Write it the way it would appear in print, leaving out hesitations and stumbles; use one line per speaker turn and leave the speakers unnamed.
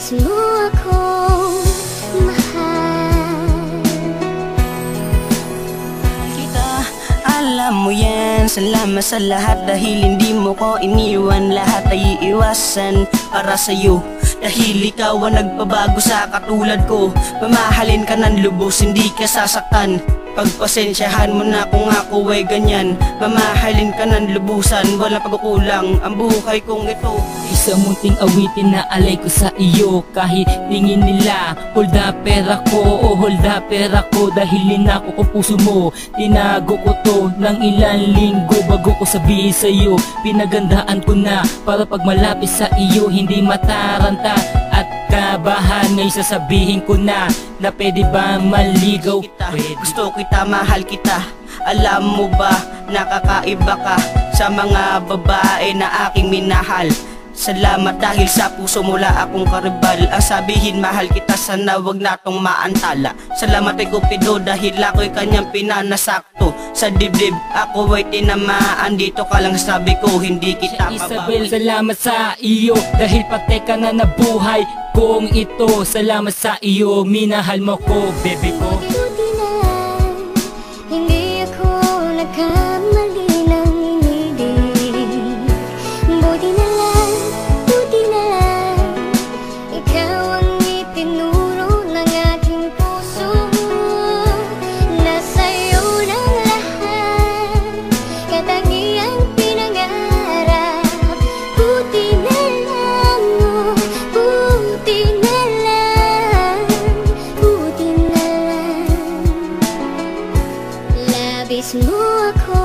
Labis mo akong mahal.
Kita, alam mo yan. Salamat sa lahat dahil hindi mo ko iniwan. Lahat ay iiwasan para sa'yo dahil ikaw ang nagpabago sa katulad ko. Mamahalin ka ng lubos, hindi ka sasaktan. Pagpasensyahan mo na kung ako ay ganyan. Mamahalin ka ng lubusan, walang pagkukulang ang buhay kong ito.
Isang munting awitin na alay ko sa iyo. Kahit tingin nila hold up pera ko, o hold up pera ko. Dahil linako ko puso mo, tinago ko to ng ilang linggo bago ko sabihin sa iyo. Pinagandaan ko na para pag malapit sa iyo hindi mataranta at kabahan. Ngayon sasabihin ko na pwede ba maligaw?
Gusto kita, mahal kita. Alam mo ba, nakakaiba ka sa mga babae na aking minahal. Salamat dahil sa puso mula akong karibal. Ang sabihin mahal kita, sana wag natong maantala. Salamat kay Cupido dahil ako'y kanyang pinanasakto. Sa dibdib ako ay tinamaan, dito ka lang sabi ko hindi kita
Isabel,
mabawi.
salamat sa iyo dahil pati ka na nabuhay kong ito. Salamat sa iyo, minahal mo ko, bebe ko.
Buti na lang, hindi ako nagkamali ng inidig. Buti na lang, ikaw ang itinuro ng aking puso. Nasa'yo ng lahat, katangiang pinangarap. Buti na lang, oh, buti na lang, buti na lang. Labis mo ako